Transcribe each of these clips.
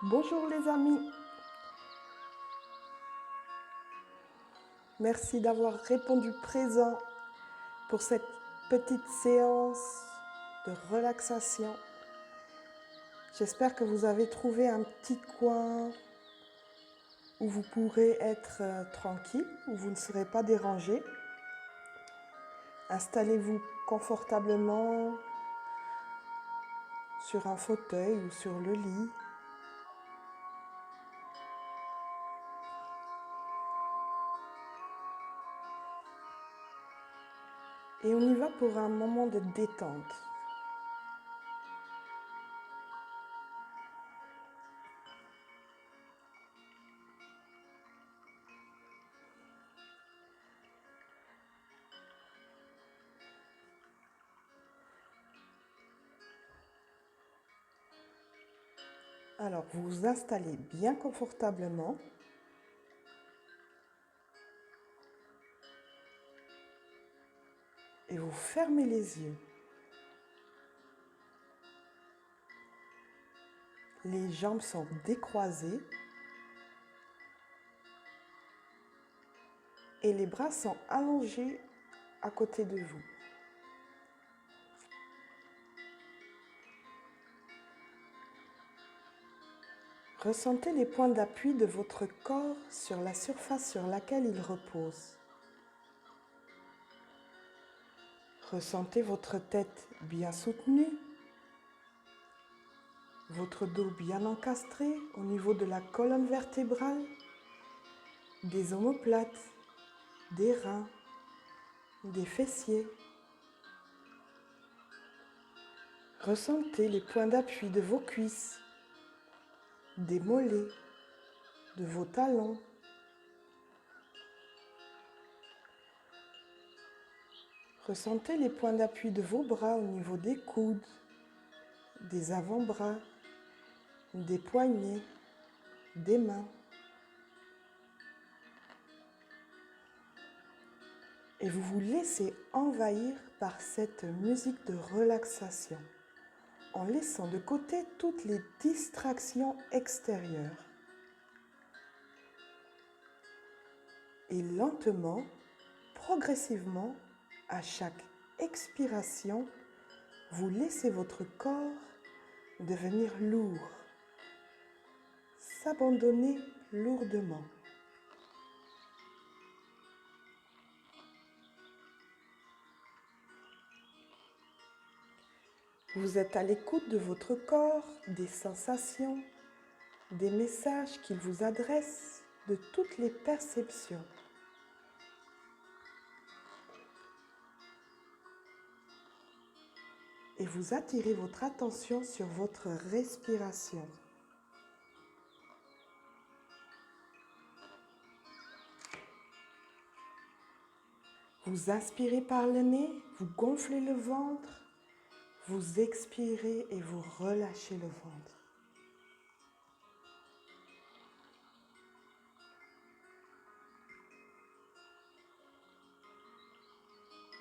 Bonjour les amis, merci d'avoir répondu présent pour cette petite séance de relaxation. J'espère que vous avez trouvé un petit coin où vous pourrez être tranquille, où vous ne serez pas dérangé. Installez-vous confortablement sur un fauteuil ou sur le lit. Et on y va pour un moment de détente. Alors, vous vous installez bien confortablement. Et vous fermez les yeux. Les jambes sont décroisées. Et les bras sont allongés à côté de vous. Ressentez les points d'appui de votre corps sur la surface sur laquelle il repose. Ressentez votre tête bien soutenue, votre dos bien encastré au niveau de la colonne vertébrale, des omoplates, des reins, des fessiers. Ressentez les points d'appui de vos cuisses, des mollets, de vos talons. Ressentez les points d'appui de vos bras au niveau des coudes, des avant-bras, des poignets, des mains. Et vous vous laissez envahir par cette musique de relaxation, en laissant de côté toutes les distractions extérieures. Et lentement, progressivement, à chaque expiration, vous laissez votre corps devenir lourd, s'abandonner lourdement. Vous êtes à l'écoute de votre corps, des sensations, des messages qu'il vous adresse, de toutes les perceptions. Et vous attirez votre attention sur votre respiration. Vous inspirez par le nez, vous gonflez le ventre, vous expirez et vous relâchez le ventre.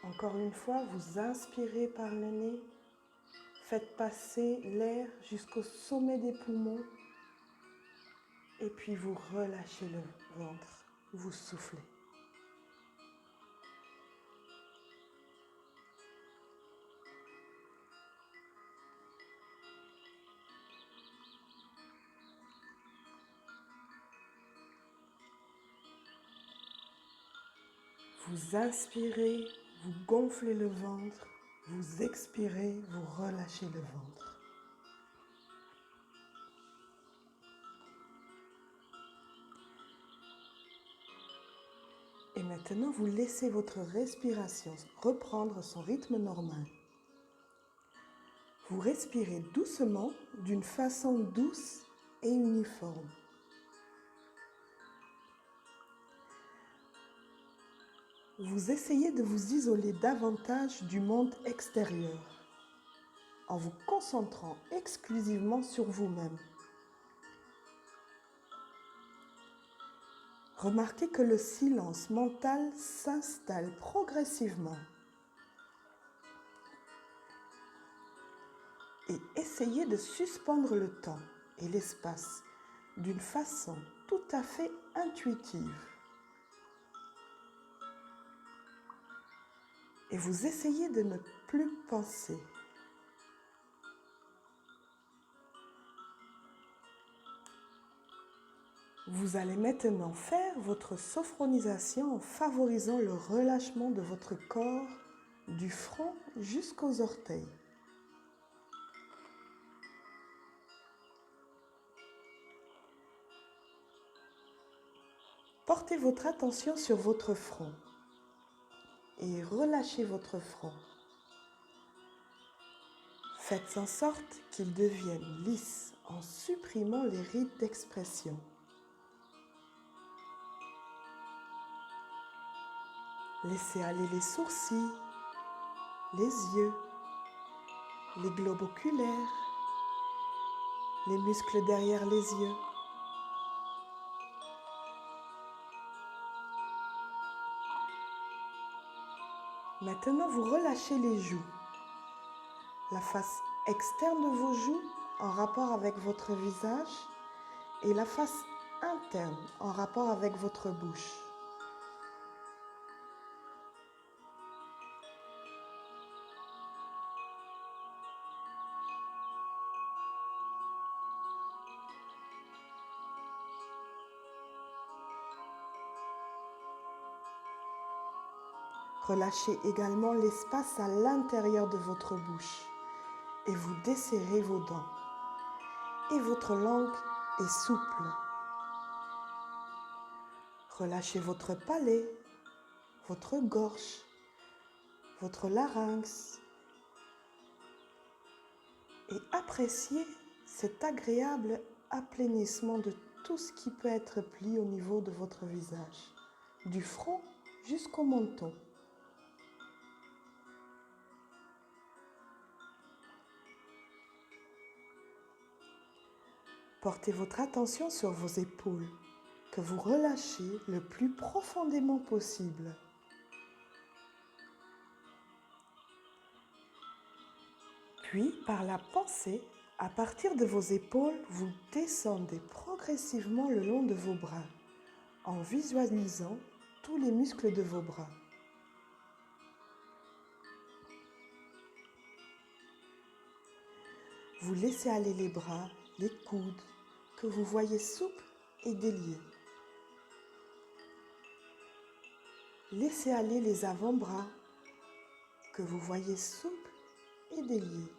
Encore une fois, vous inspirez par le nez, faites passer l'air jusqu'au sommet des poumons et puis vous relâchez le ventre, vous soufflez. Vous inspirez, vous gonflez le ventre, vous expirez, vous relâchez le ventre. Et maintenant, vous laissez votre respiration reprendre son rythme normal. Vous respirez doucement, d'une façon douce et uniforme. Vous essayez de vous isoler davantage du monde extérieur en vous concentrant exclusivement sur vous-même. Remarquez que le silence mental s'installe progressivement. Et essayez de suspendre le temps et l'espace d'une façon tout à fait intuitive. Et vous essayez de ne plus penser. Vous allez maintenant faire votre sophronisation en favorisant le relâchement de votre corps du front jusqu'aux orteils. Portez votre attention sur votre front et relâchez votre front. Faites en sorte qu'il devienne lisse en supprimant les rides d'expression. Laissez aller les sourcils, les yeux, les globes oculaires, les muscles derrière les yeux. Maintenant, vous relâchez les joues, la face externe de vos joues en rapport avec votre visage et la face interne en rapport avec votre bouche. Relâchez également l'espace à l'intérieur de votre bouche et vous desserrez vos dents. Et votre langue est souple. Relâchez votre palais, votre gorge, votre larynx et appréciez cet agréable aplanissement de tout ce qui peut être pli au niveau de votre visage, du front jusqu'au menton. Portez votre attention sur vos épaules, que vous relâchez le plus profondément possible. Puis, par la pensée, à partir de vos épaules, vous descendez progressivement le long de vos bras, en visualisant tous les muscles de vos bras. Vous laissez aller les bras, les coudes, que vous voyez souples et déliés. Laissez aller les avant-bras, que vous voyez souples et déliés.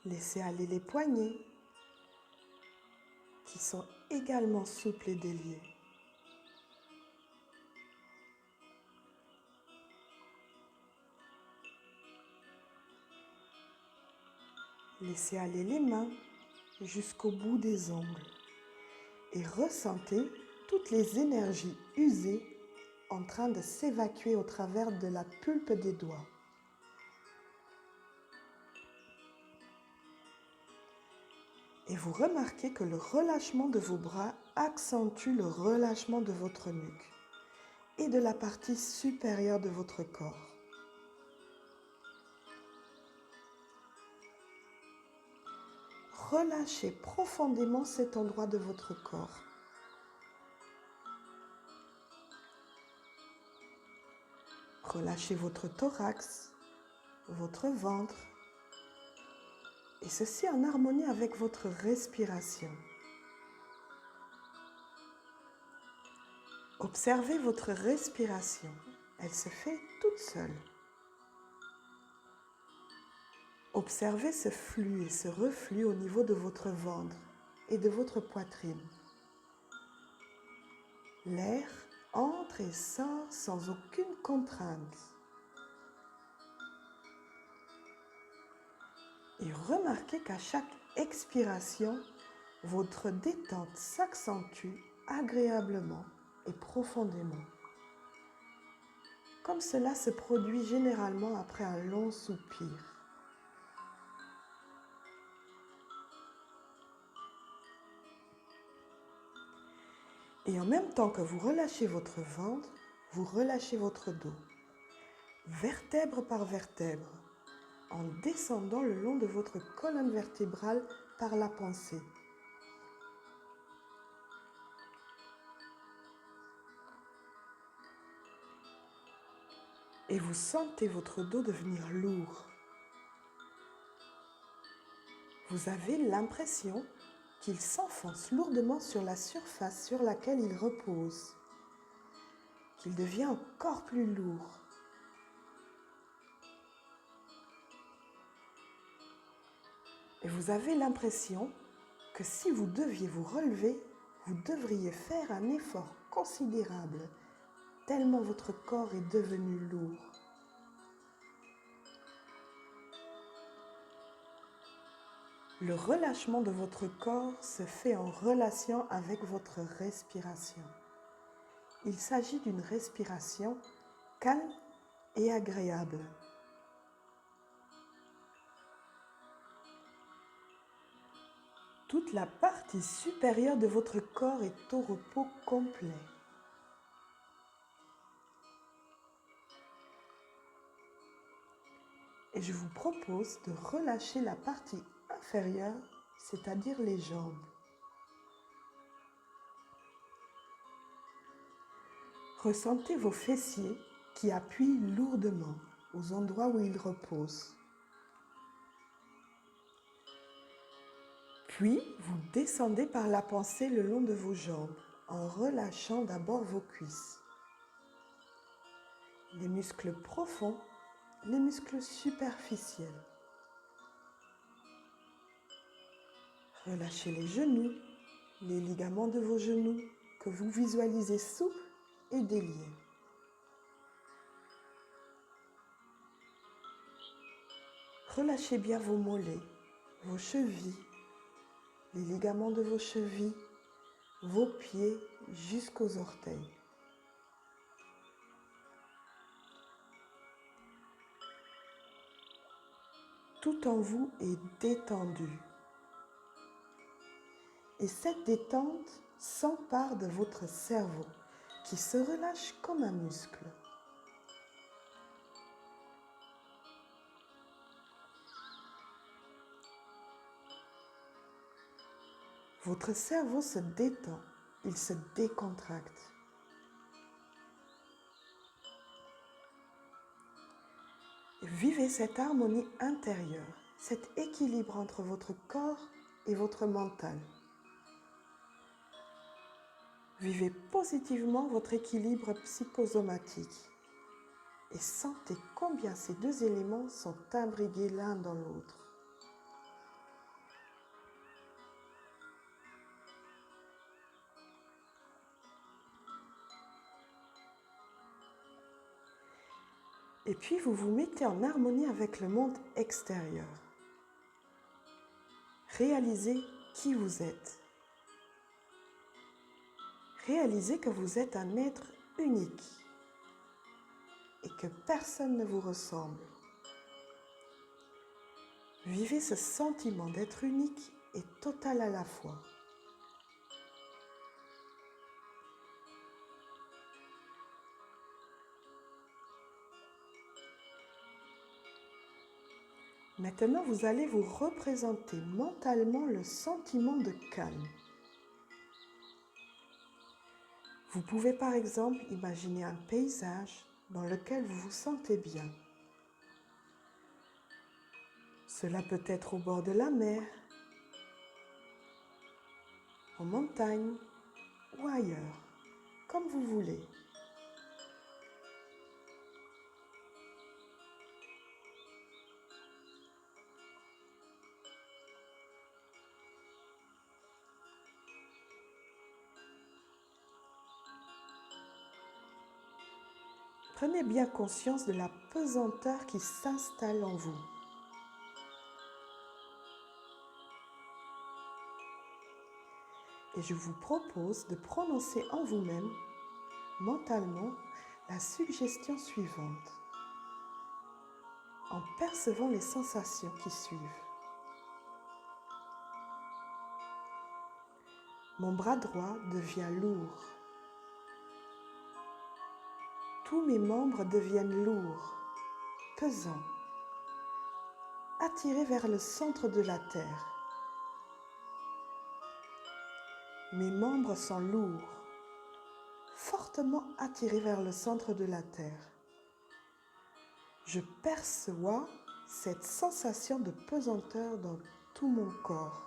Laissez aller les poignets, qui sont également souples et déliés. Laissez aller les mains jusqu'au bout des ongles et ressentez toutes les énergies usées en train de s'évacuer au travers de la pulpe des doigts. Et vous remarquez que le relâchement de vos bras accentue le relâchement de votre nuque et de la partie supérieure de votre corps. Relâchez profondément cet endroit de votre corps. Relâchez votre thorax, votre ventre, et ceci en harmonie avec votre respiration. Observez votre respiration, elle se fait toute seule. Observez ce flux et ce reflux au niveau de votre ventre et de votre poitrine. L'air entre et sort sans aucune contrainte. Et remarquez qu'à chaque expiration, votre détente s'accentue agréablement et profondément. Comme cela se produit généralement après un long soupir. Et en même temps que vous relâchez votre ventre, vous relâchez votre dos, vertèbre par vertèbre, en descendant le long de votre colonne vertébrale par la pensée. Et vous sentez votre dos devenir lourd. Vous avez l'impression qu'il s'enfonce lourdement sur la surface sur laquelle il repose, qu'il devient encore plus lourd. Et vous avez l'impression que si vous deviez vous relever, vous devriez faire un effort considérable, tellement votre corps est devenu lourd. Le relâchement de votre corps se fait en relation avec votre respiration. Il s'agit d'une respiration calme et agréable. Toute la partie supérieure de votre corps est au repos complet. Et je vous propose de relâcher la partie inférieure, c'est-à-dire les jambes. Ressentez vos fessiers qui appuient lourdement aux endroits où ils reposent. Puis, vous descendez par la pensée le long de vos jambes en relâchant d'abord vos cuisses. Les muscles profonds, les muscles superficiels. Relâchez les genoux, les ligaments de vos genoux que vous visualisez souples et déliés. Relâchez bien vos mollets, vos chevilles, les ligaments de vos chevilles, vos pieds jusqu'aux orteils. Tout en vous est détendu. Et cette détente s'empare de votre cerveau qui se relâche comme un muscle. Votre cerveau se détend, il se décontracte. Vivez cette harmonie intérieure, cet équilibre entre votre corps et votre mental. Vivez positivement votre équilibre psychosomatique et sentez combien ces deux éléments sont imbriqués l'un dans l'autre. Et puis vous vous mettez en harmonie avec le monde extérieur. Réalisez qui vous êtes. Réalisez que vous êtes un être unique et que personne ne vous ressemble. Vivez ce sentiment d'être unique et total à la fois. Maintenant, vous allez vous représenter mentalement le sentiment de calme. Vous pouvez par exemple imaginer un paysage dans lequel vous vous sentez bien. Cela peut être au bord de la mer, en montagne ou ailleurs, comme vous voulez. Prenez bien conscience de la pesanteur qui s'installe en vous. Et je vous propose de prononcer en vous-même, mentalement, la suggestion suivante, en percevant les sensations qui suivent. Mon bras droit devient lourd. Tous mes membres deviennent lourds, pesants. attiré vers le centre de la terre. Mes membres sont lourds, fortement attirés vers le centre de la terre. Je perçois cette sensation de pesanteur dans tout mon corps.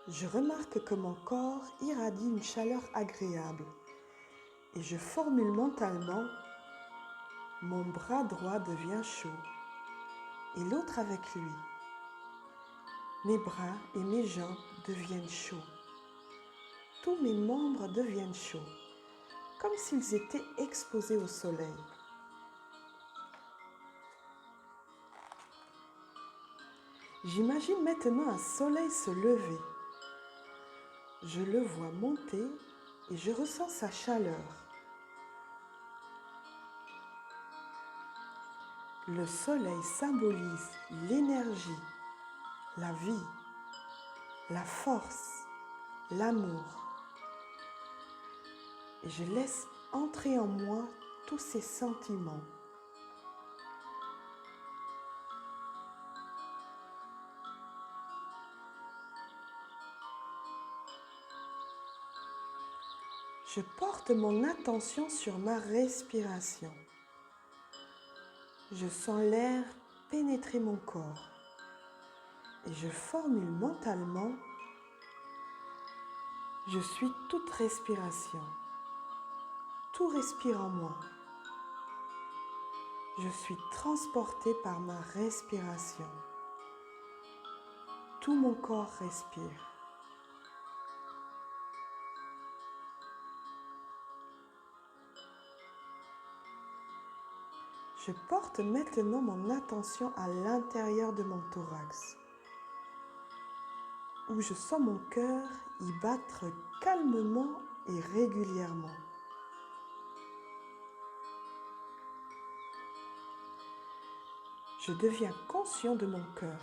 Je remarque que mon corps irradie une chaleur agréable et je formule mentalement: mon bras droit devient chaud et l'autre avec lui. Mes bras et mes jambes deviennent chauds. Tous mes membres deviennent chauds, comme s'ils étaient exposés au soleil. J'imagine maintenant un soleil se lever. Je le vois monter et je ressens sa chaleur. Le soleil symbolise l'énergie, la vie, la force, l'amour. Et je laisse entrer en moi tous ces sentiments. Je porte mon attention sur ma respiration. Je sens l'air pénétrer mon corps et je formule mentalement: je suis toute respiration. Tout respire en moi. Je suis transportée par ma respiration. Tout mon corps respire. Je porte maintenant mon attention à l'intérieur de mon thorax, où je sens mon cœur y battre calmement et régulièrement. Je deviens conscient de mon cœur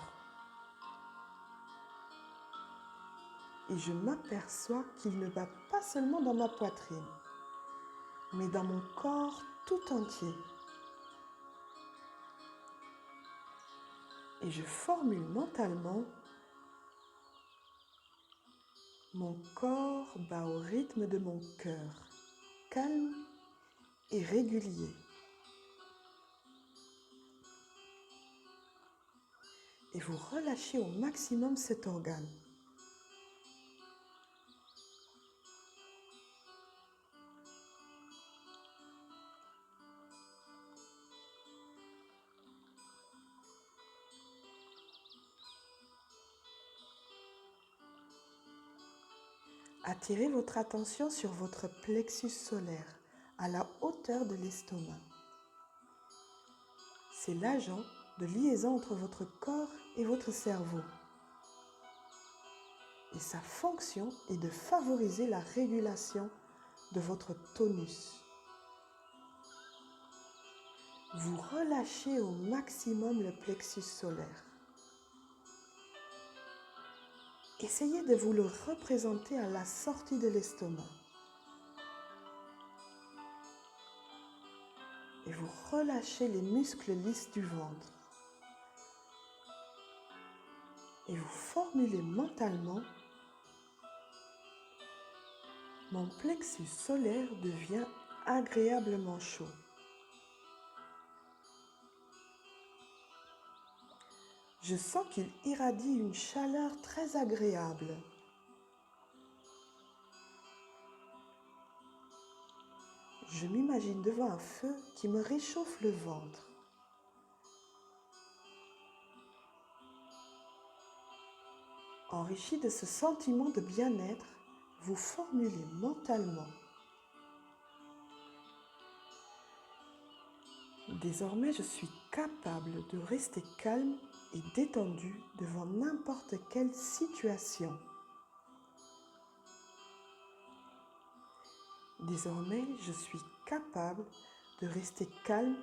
et je m'aperçois qu'il ne bat pas seulement dans ma poitrine, mais dans mon corps tout entier. Et je formule mentalement: mon corps bat au rythme de mon cœur, calme et régulier. Et vous relâchez au maximum cet organe. Attirez votre attention sur votre plexus solaire, à la hauteur de l'estomac. C'est l'agent de liaison entre votre corps et votre cerveau. Et sa fonction est de favoriser la régulation de votre tonus. Vous relâchez au maximum le plexus solaire. Essayez de vous le représenter à la sortie de l'estomac. Et vous relâchez les muscles lisses du ventre. Et vous formulez mentalement: mon plexus solaire devient agréablement chaud. Je sens qu'il irradie une chaleur très agréable. Je m'imagine devant un feu qui me réchauffe le ventre. Enrichi de ce sentiment de bien-être, vous formulez mentalement: désormais, je suis capable de rester calme et détendu devant n'importe quelle situation. Désormais, je suis capable de rester calme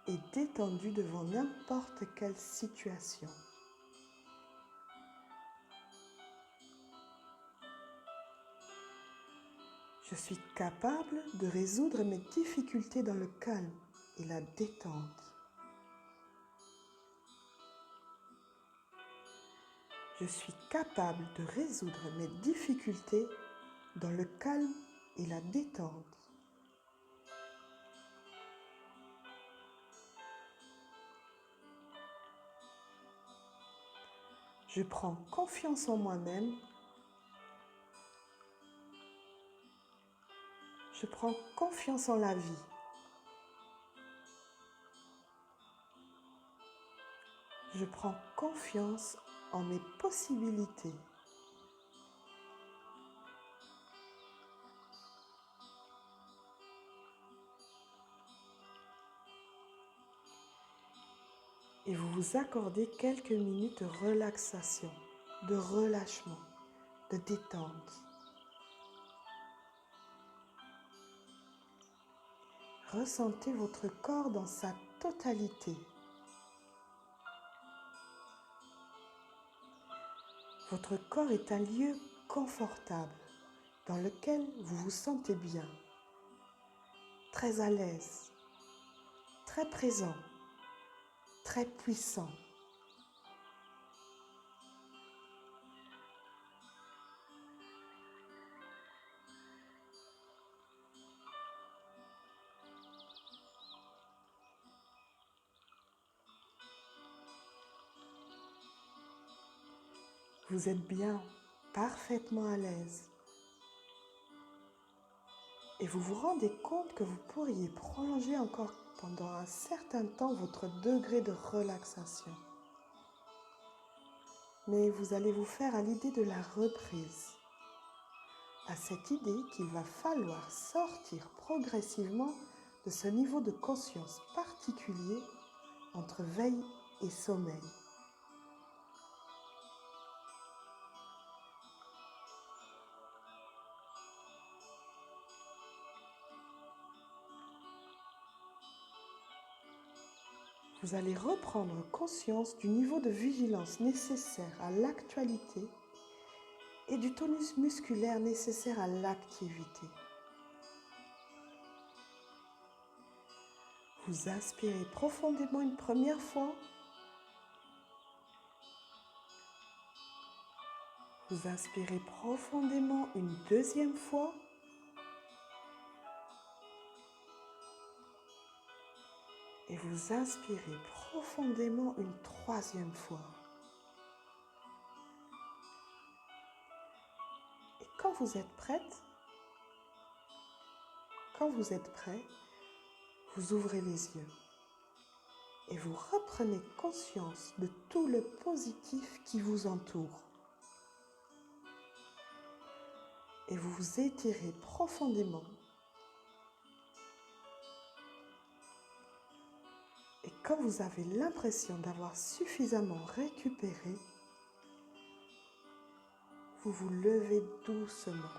et détendu devant n'importe quelle situation. Je suis capable de résoudre mes difficultés dans le calme et la détente. Je suis capable de résoudre mes difficultés dans le calme et la détente. Je prends confiance en moi-même. Je prends confiance en la vie. Je prends confiance en mes possibilités. Et vous vous accordez quelques minutes de relaxation, de relâchement, de détente. Ressentez votre corps dans sa totalité. Votre corps est un lieu confortable dans lequel vous vous sentez bien, très à l'aise, très présent, très puissant. Vous êtes bien, parfaitement à l'aise. Et vous vous rendez compte que vous pourriez prolonger encore pendant un certain temps votre degré de relaxation. Mais vous allez vous faire à l'idée de la reprise, à cette idée qu'il va falloir sortir progressivement de ce niveau de conscience particulier entre veille et sommeil. Vous allez reprendre conscience du niveau de vigilance nécessaire à l'actualité et du tonus musculaire nécessaire à l'activité. Vous inspirez profondément une première fois. Vous inspirez profondément une deuxième fois. Et vous inspirez profondément une troisième fois. Et quand vous êtes prête, quand vous êtes prêt, vous ouvrez les yeux et vous reprenez conscience de tout le positif qui vous entoure. Et vous vous étirez profondément. Et quand vous avez l'impression d'avoir suffisamment récupéré, vous vous levez doucement.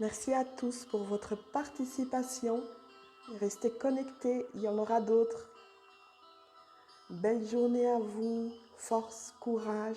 Merci à tous pour votre participation. Restez connectés, il y en aura d'autres. Belle journée à vous, force, courage.